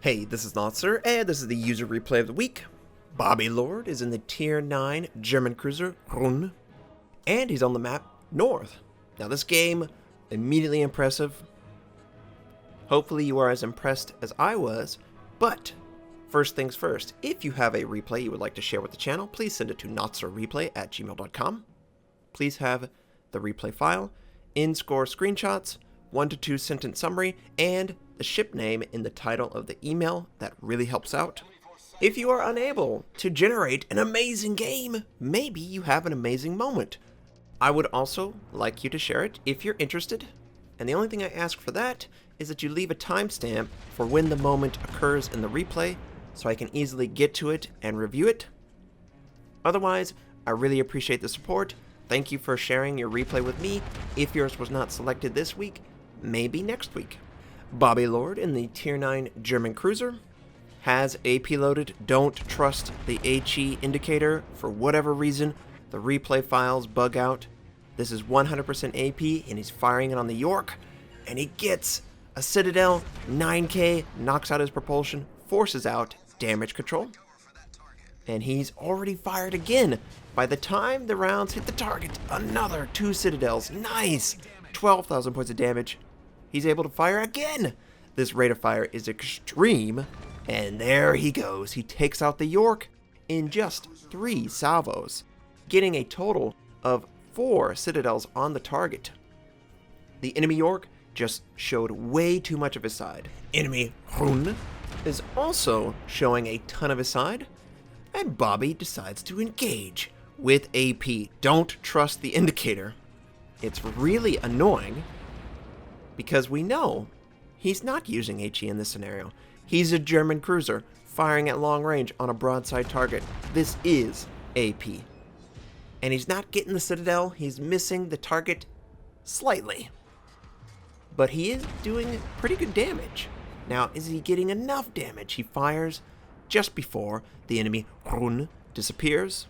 Hey, this is Notser, and this is the user replay of the week. Bobbylord is in the Tier 9 German cruiser Roon, and he's on the map North. Now this game, immediately impressive. Hopefully you are as impressed as I was, but first things first, if you have a replay you would like to share with the channel, please send it to notserreplay@gmail.com. Please have the replay file, in-score screenshots, 1 to 2 sentence summary, and the ship name in the title of the email. That really helps out. If you are unable to generate an amazing game, maybe you have an amazing moment. I would also like you to share it if you're interested, and the only thing I ask for that is that you leave a timestamp for when the moment occurs in the replay so I can easily get to it and review it. Otherwise, I really appreciate the support. Thank you for sharing your replay with me. If yours was not selected this week, maybe next week. Bobbylord in the Tier 9 German cruiser has AP loaded. Don't trust the HE indicator. For whatever reason, the replay files bug out. This is 100% AP, and he's firing it on the Yorck, and he gets a Citadel, 9K, knocks out his propulsion, forces out damage control, and he's already fired again. By the time the rounds hit the target, another 2 Citadels. Nice! 12,000 points of damage. He's able to fire again. This rate of fire is extreme, and there he goes. He takes out the Yorck in just 3 salvos, getting a total of 4 Citadels on the target. The enemy Yorck just showed way too much of his side. Enemy Roon is also showing a ton of his side, and Bobby decides to engage with AP. Don't trust the indicator. It's really annoying because we know he's not using HE in this scenario. He's a German cruiser firing at long range on a broadside target. This is AP. And he's not getting the Citadel. He's missing the target slightly. But he is doing pretty good damage. Now, is he getting enough damage? He fires just before the enemy Roon disappears.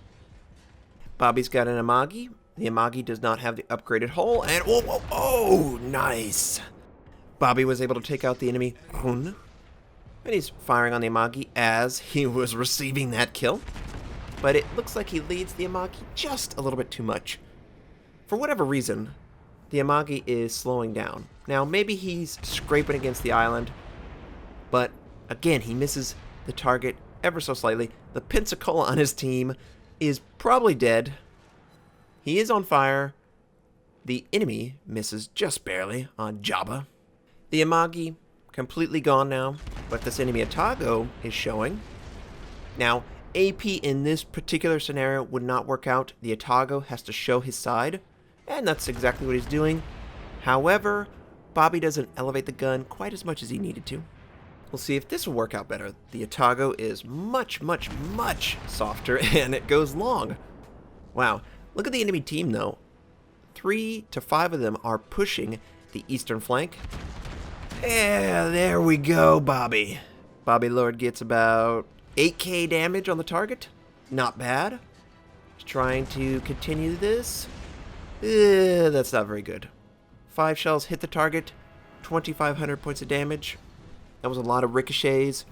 Bobby's got an Amagi. The Amagi does not have the upgraded hull, and oh, nice! Bobby was able to take out the enemy Roon, and he's firing on the Amagi as he was receiving that kill. But it looks like he leads the Amagi just a little bit too much. For whatever reason, the Amagi is slowing down. Now, maybe he's scraping against the island, but again, he misses the target ever so slightly. The Pensacola on his team is probably dead. He is on fire. The enemy misses just barely on Jabba. The Amagi completely gone now, but this enemy Atago is showing. Now, AP in this particular scenario would not work out. The Atago has to show his side, and that's exactly what he's doing. However, Bobby doesn't elevate the gun quite as much as he needed to. We'll see if this will work out better. The Atago is much, much, much softer, and it goes long. Wow. Look at the enemy team, though. 3 to 5 of them are pushing the eastern flank. Yeah, there we go, Bobby. Bobbylord gets about 8k damage on the target. Not bad. He's trying to continue this. That's not very good. 5 shells hit the target. 2,500 points of damage. That was a lot of ricochets.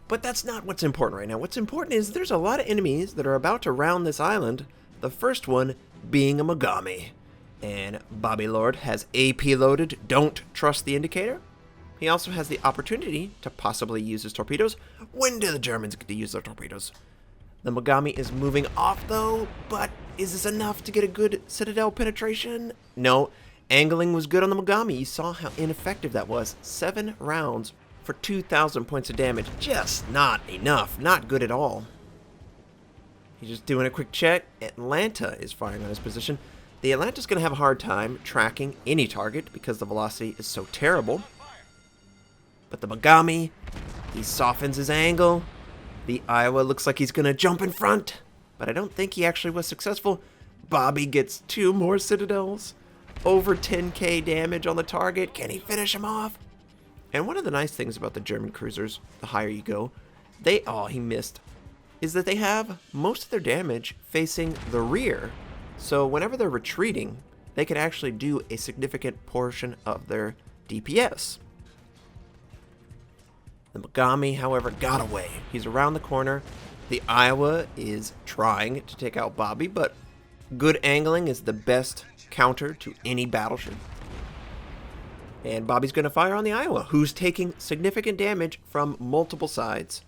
But that's not what's important right now. What's important is there's a lot of enemies that are about to round this island. The first one being a Mogami. And Bobbylord has AP loaded. Don't trust the indicator. He also has the opportunity to possibly use his torpedoes. When do the Germans get to use their torpedoes? The Mogami is moving off though, but is this enough to get a good Citadel penetration? No. Angling was good on the Mogami. You saw how ineffective that was. 7 rounds for 2,000 points of damage. Just not enough. Not good at all. He's just doing a quick check. Atlanta is firing on his position. The Atlanta's going to have a hard time tracking any target because the velocity is so terrible. But the Mogami, he softens his angle. The Iowa looks like he's going to jump in front, but I don't think he actually was successful. Bobby gets 2 more Citadels. Over 10k damage on the target. Can he finish him off? And one of the nice things about the German cruisers, the higher you go, he missed, is that they have most of their damage facing the rear. So whenever they're retreating, they can actually do a significant portion of their DPS. The Mogami, however, got away. He's around the corner. The Iowa is trying to take out Bobby, but good angling is the best counter to any battleship. And Bobby's going to fire on the Iowa, who's taking significant damage from multiple sides.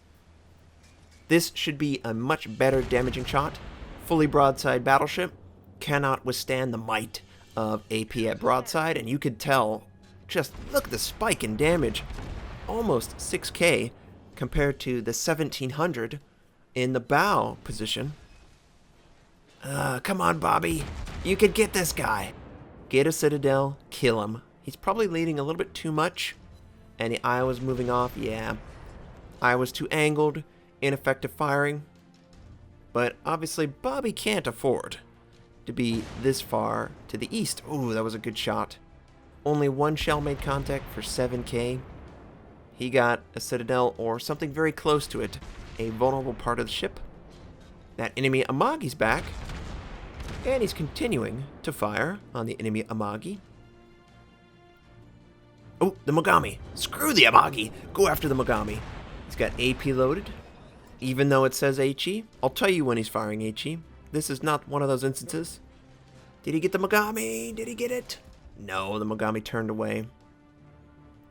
This should be a much better damaging shot. Fully broadside battleship cannot withstand the might of AP at broadside, and you could tell, just look at the spike in damage. Almost 6k compared to the 1700 in the bow position. Come on, Bobby. You could get this guy. Get a citadel, kill him. He's probably leading a little bit too much, and the Iowa's moving off. Yeah, Iowa's too angled, ineffective firing. But obviously, Bobby can't afford to be this far to the east. Ooh, that was a good shot. Only one shell made contact for 7k. He got a citadel or something very close to it, a vulnerable part of the ship. That enemy Amagi's back, and he's continuing to fire on the enemy Amagi. Oh, the Mogami. Screw the Amagi. Go after the Mogami. He's got AP loaded, even though it says HE. I'll tell you when he's firing HE. This is not one of those instances. Did he get the Mogami? Did he get it? No, the Mogami turned away.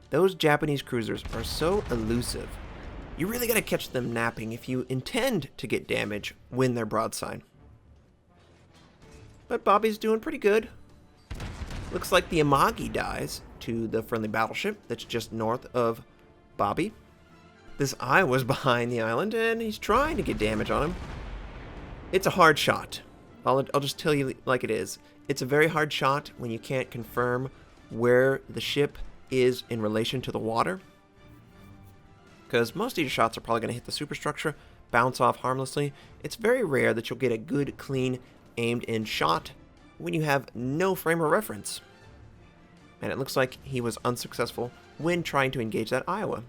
Those Japanese cruisers are so elusive. You really gotta catch them napping if you intend to get damage when they're broadside. But Bobby's doing pretty good. Looks like the Amagi dies to the friendly battleship that's just north of Bobby. This Iowa's behind the island, and he's trying to get damage on him. It's a hard shot. I'll just tell you like it is. It's a very hard shot when you can't confirm where the ship is in relation to the water, because most of your shots are probably going to hit the superstructure, bounce off harmlessly. It's very rare that you'll get a good, clean, aimed-in shot when you have no frame of reference. And it looks like he was unsuccessful when trying to engage that Iowa.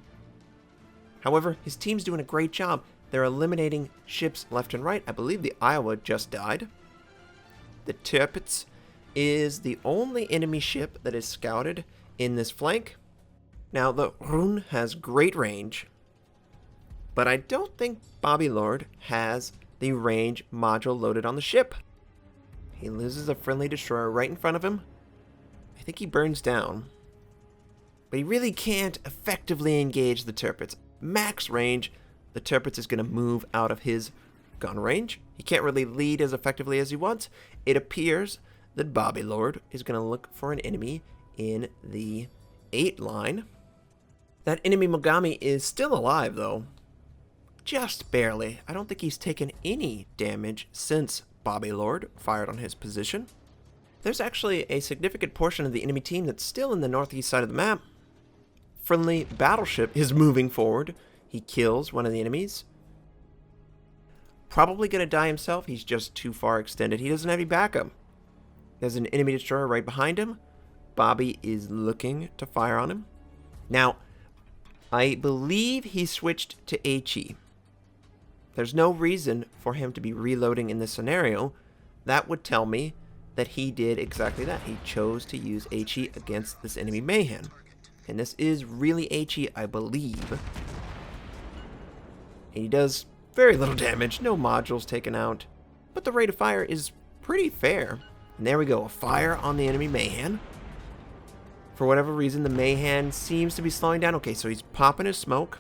However, his team's doing a great job. They're eliminating ships left and right. I believe the Iowa just died. The Tirpitz is the only enemy ship that is scouted in this flank. Now, the Roon has great range, but I don't think bobbylord has the range module loaded on the ship. He loses a friendly destroyer right in front of him. I think he burns down, but he really can't effectively engage the Tirpitz. Max range, the Tirpitz is going to move out of his gun range. He can't really lead as effectively as he wants. It appears that bobbylord is going to look for an enemy in the 8 line. That enemy Mogami is still alive, though. Just barely. I don't think he's taken any damage since bobbylord fired on his position. There's actually a significant portion of the enemy team that's still in the northeast side of the map. Friendly battleship is moving forward. He kills one of the enemies. Probably going to die himself. He's just too far extended. He doesn't have any backup. There's an enemy destroyer right behind him. Bobby is looking to fire on him. Now, I believe he switched to HE. There's no reason for him to be reloading in this scenario. That would tell me that he did exactly that. He chose to use HE against this enemy Mayhem. And this is really HE, I believe. And he does very little damage, no modules taken out. But the rate of fire is pretty fair. And there we go, a fire on the enemy Mayhem. For whatever reason, the Mayhem seems to be slowing down. Okay, so he's popping his smoke.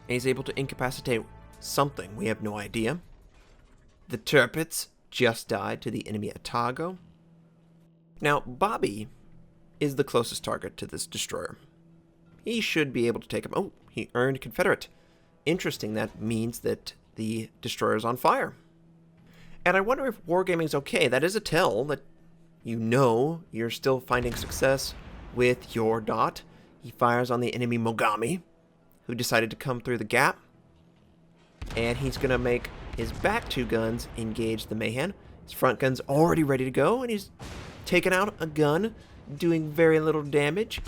And he's able to incapacitate something. We have no idea. The Tirpitz just died to the enemy Atago. Now, Bobby is the closest target to this destroyer. He should be able to take him. Oh, he earned Confederate. Interesting, that means that the destroyer is on fire. And I wonder if wargaming's okay. That is a tell that you know you're still finding success with your dot. He fires on the enemy Mogami, who decided to come through the gap. And he's going to make his back 2 guns engage the Mayhem. His front gun's already ready to go, and he's taken out a gun, doing very little damage.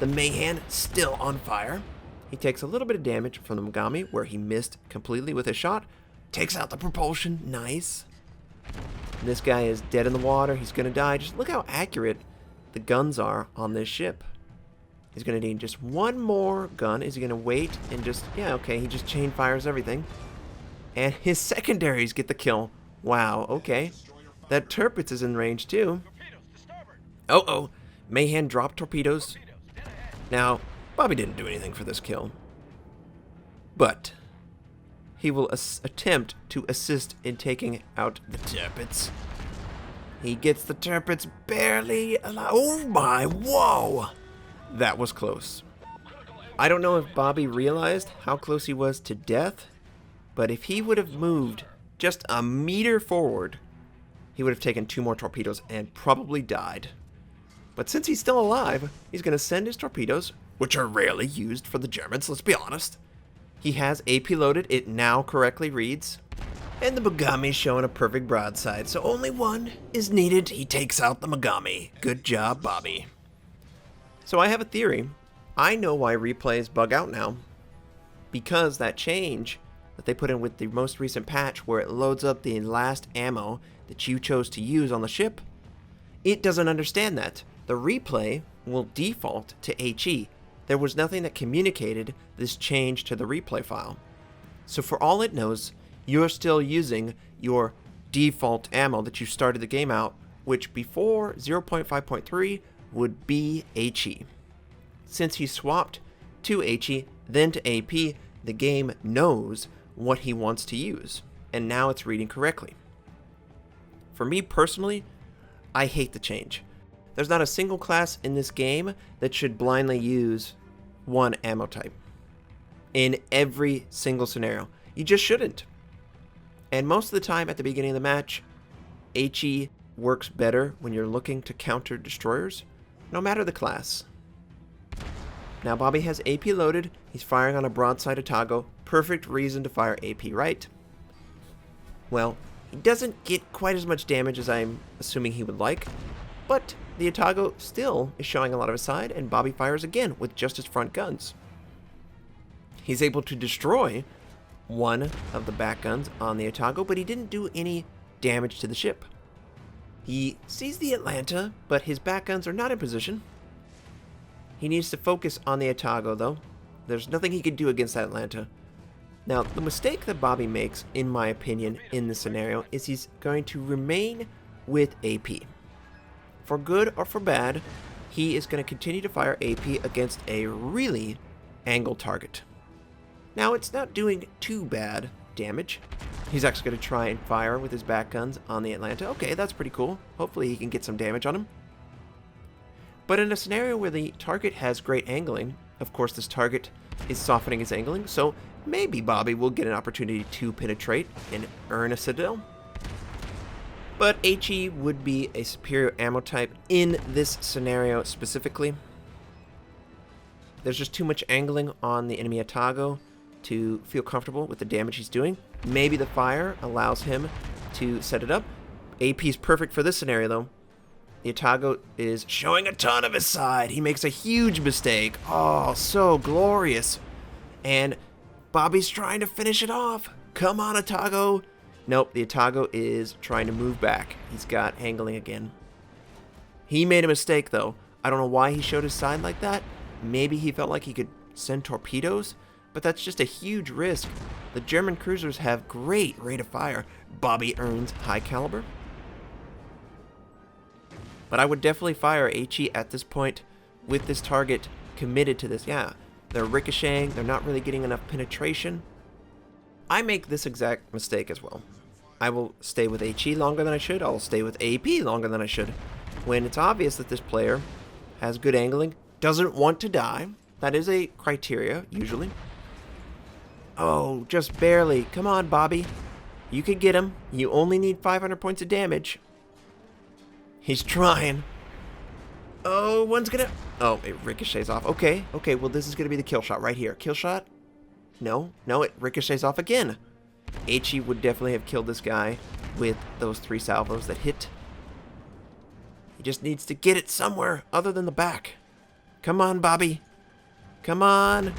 The Mayhem still on fire. He takes a little bit of damage from the Mogami, where he missed completely with his shot. Takes out the propulsion. Nice. This guy is dead in the water. He's going to die. Just look how accurate the guns are on this ship. He's going to need just one more gun. Is he going to wait and just... Yeah, okay, he just chain fires everything. And his secondaries get the kill. Wow, okay. That Tirpitz is in range too. Oh, Mayhem dropped torpedoes. Now, Bobby didn't do anything for this kill. But he will attempt to assist in taking out the Tirpitz. He gets the Tirpitz barely alive. Oh my, whoa! That was close. I don't know if Bobby realized how close he was to death, but if he would have moved just a meter forward, he would have taken 2 more torpedoes and probably died. But since he's still alive, he's going to send his torpedoes, which are rarely used for the Germans, let's be honest. He has AP loaded, it now correctly reads. And the Mogami's showing a perfect broadside, so only one is needed. He takes out the Mogami. Good job, Bobby. So I have a theory. I know why replays bug out now. Because that change that they put in with the most recent patch where it loads up the last ammo that you chose to use on the ship, it doesn't understand that. The replay will default to HE. There was nothing that communicated this change to the replay file. So for all it knows, you're still using your default ammo that you started the game out, which before 0.5.3 would be HE. Since he swapped to HE, then to AP, the game knows what he wants to use, and now it's reading correctly. For me personally, I hate the change. There's not a single class in this game that should blindly use one ammo type. In every single scenario. You just shouldn't. And most of the time at the beginning of the match, HE works better when you're looking to counter destroyers, no matter the class. Now Bobby has AP loaded, he's firing on a broadside Atago, perfect reason to fire AP, right? Well, he doesn't get quite as much damage as I'm assuming he would like, but the Atago still is showing a lot of his side, and Bobby fires again with just his front guns. He's able to destroy one of the back guns on the Atago, but he didn't do any damage to the ship. He sees the Atlanta, but his back guns are not in position. He needs to focus on the Atago, though. There's nothing he can do against that Atlanta. Now, the mistake that Bobby makes, in my opinion, in this scenario, is he's going to remain with AP. For good or for bad, he is going to continue to fire AP against a really angled target. Now, it's not doing too bad damage. He's actually going to try and fire with his back guns on the Atlanta. Okay, that's pretty cool. Hopefully he can get some damage on him. But in a scenario where the target has great angling, of course this target is softening his angling, so maybe Bobby will get an opportunity to penetrate and earn a citadel. But HE would be a superior ammo type in this scenario specifically. There's just too much angling on the enemy Atago to feel comfortable with the damage he's doing. Maybe the fire allows him to set it up. AP is perfect for this scenario though. The Atago is showing a ton of his side. He makes a huge mistake. Oh, so glorious. And Bobby's trying to finish it off. Come on, Atago. Nope, the Atago is trying to move back. He's got angling again. He made a mistake though. I don't know why he showed his side like that. Maybe he felt like he could send torpedoes, but that's just a huge risk. The German cruisers have great rate of fire. Bobby earns high caliber. But I would definitely fire HE at this point with this target committed to this. Yeah, they're ricocheting. They're not really getting enough penetration. I make this exact mistake as well. I will stay with HE longer than I should. I'll stay with AP longer than I should. When it's obvious that this player has good angling, doesn't want to die. That is a criteria, usually. Oh, just barely. Come on, Bobby. You can get him. You only need 500 points of damage. He's trying. Oh, one's gonna... Oh, it ricochets off. Okay, well, this is gonna be the kill shot right here. Kill shot? No, it ricochets off again. HE would definitely have killed this guy with those 3 salvos that hit. He just needs to get it somewhere other than the back. Come on, Bobby. Come on.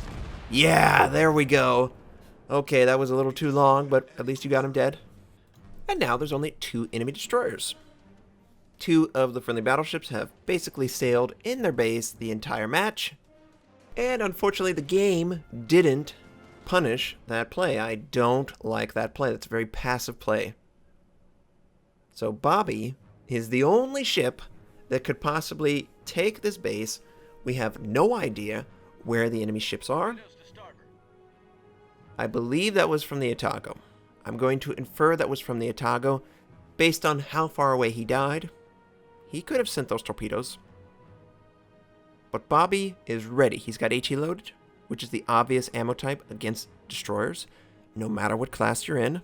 Yeah, there we go. Okay, that was a little too long, but at least you got him dead. And now there's only 2 enemy destroyers. 2 of the friendly battleships have basically sailed in their base the entire match. And unfortunately, the game didn't punish that play. I don't like that play. That's a very passive play. So Bobby is the only ship that could possibly take this base. We have no idea where the enemy ships are. I believe that was from the Otago. I'm going to infer that was from the Otago based on how far away he died. He could have sent those torpedoes. But Bobby is ready. He's got HE loaded, which is the obvious ammo type against destroyers, no matter what class you're in.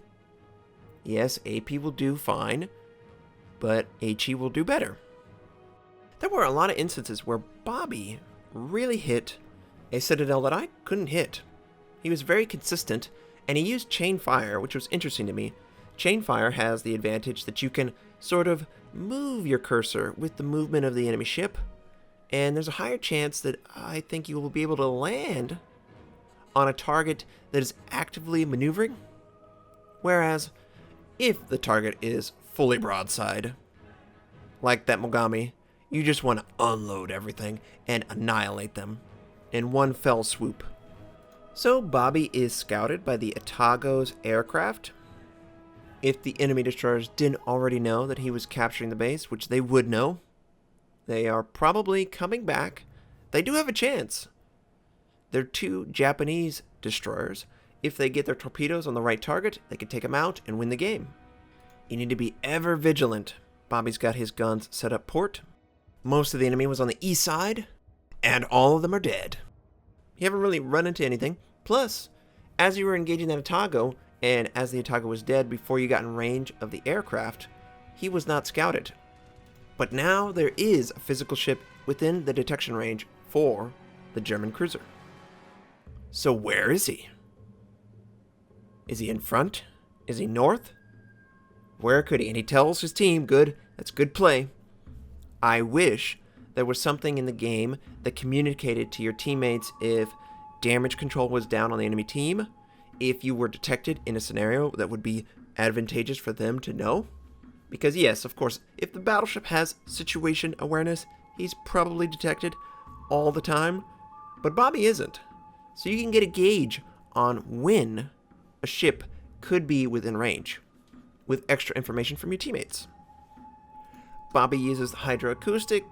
Yes, AP will do fine, but HE will do better. There were a lot of instances where Bobby really hit a citadel that I couldn't hit. He was very consistent, and he used chain fire, which was interesting to me. Chain fire has the advantage that you can sort of move your cursor with the movement of the enemy ship, and there's a higher chance that I think you will be able to land on a target that is actively maneuvering. Whereas, if the target is fully broadside, like that Mogami, you just want to unload everything and annihilate them in one fell swoop. So Bobby is scouted by the Otago's aircraft. If the enemy destroyers didn't already know that he was capturing the base, which they would know, they are probably coming back. They do have a chance. They're two Japanese destroyers. If they get their torpedoes on the right target, they can take them out and win the game. You need to be ever vigilant. Bobby's got his guns set up port. Most of the enemy was on the east side, and all of them are dead. You haven't really run into anything. Plus, as you were engaging that Otago, and as the Otago was dead before you got in range of the aircraft, he was not scouted. But now there is a physical ship within the detection range for the German cruiser. So where is he? Is he in front? Is he north? Where could he? And he tells his team, good, that's good play. I wish there was something in the game that communicated to your teammates if damage control was down on the enemy team, if you were detected in a scenario that would be advantageous for them to know. Because yes, of course, if the battleship has situation awareness, he's probably detected all the time, but Bobby isn't. So you can get a gauge on when a ship could be within range, with extra information from your teammates. Bobby uses the hydroacoustic.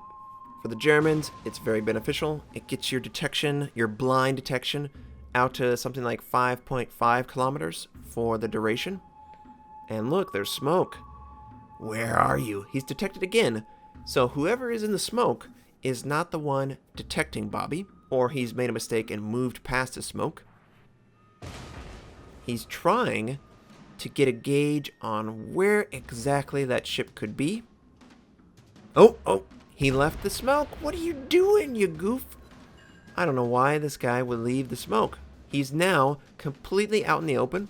For the Germans, it's very beneficial. It gets your detection, your blind detection, out to something like 5.5 kilometers for the duration. And look, there's smoke. Where are you? He's detected again. So whoever is in the smoke is not the one detecting Bobby, or he's made a mistake and moved past the smoke. He's trying to get a gauge on where exactly that ship could be. Oh, he left the smoke. What are you doing, you goof? I don't know why this guy would leave the smoke. He's now completely out in the open.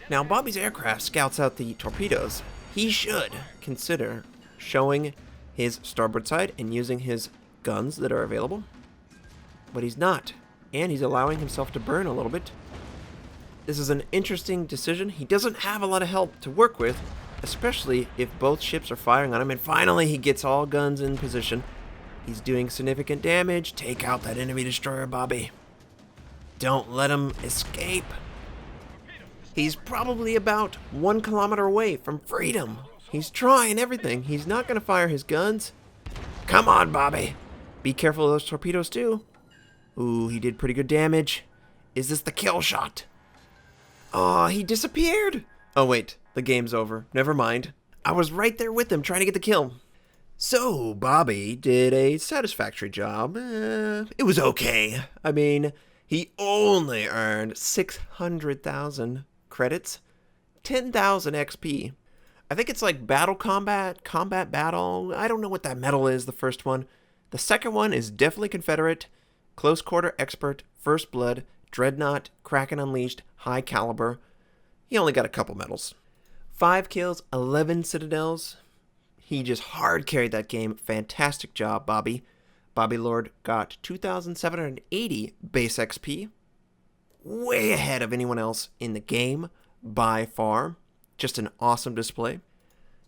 Now, Bobby's aircraft scouts out the torpedoes. He should consider showing his starboard side and using his guns that are available. But he's not, and he's allowing himself to burn a little bit. This is an interesting decision. He doesn't have a lot of help to work with, especially if both ships are firing on him, and finally he gets all guns in position. He's doing significant damage. Take out that enemy destroyer, Bobby. Don't let him escape. He's probably about 1 kilometer away from freedom. He's trying everything. He's not going to fire his guns. Come on, Bobby. Be careful of those torpedoes, too. Ooh, he did pretty good damage. Is this the kill shot? Oh, he disappeared. Oh, wait. The game's over. Never mind. I was right there with him trying to get the kill. So, Bobby did a satisfactory job. It was okay. I mean, he only earned 600,000 credits, 10,000 XP. I think it's like battle combat battle. I don't know what that medal is, the first one. The second one is definitely Confederate, close quarter expert, first blood, dreadnought, Kraken Unleashed, high caliber. He only got a couple medals. 5 kills, 11 citadels. He just hard carried that game. Fantastic job, Bobby. Bobbylord got 2,780 base XP. Way ahead of anyone else in the game, by far. Just an awesome display.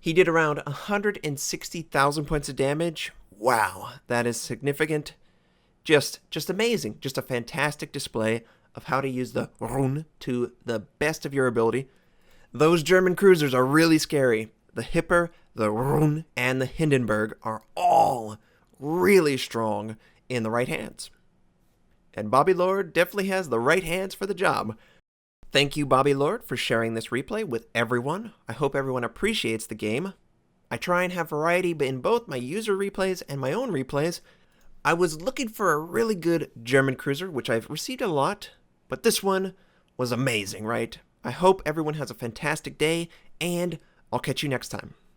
He did around 160,000 points of damage. Wow, that is significant. Just amazing. Just a fantastic display of how to use the Roon to the best of your ability. Those German cruisers are really scary. The Hipper, the Roon, and the Hindenburg are all really strong in the right hands. And bobbylord definitely has the right hands for the job. Thank you, bobbylord, for sharing this replay with everyone. I hope everyone appreciates the game. I try and have variety in both my user replays and my own replays. I was looking for a really good German cruiser, which I've received a lot, but this one was amazing, right? I hope everyone has a fantastic day, and I'll catch you next time.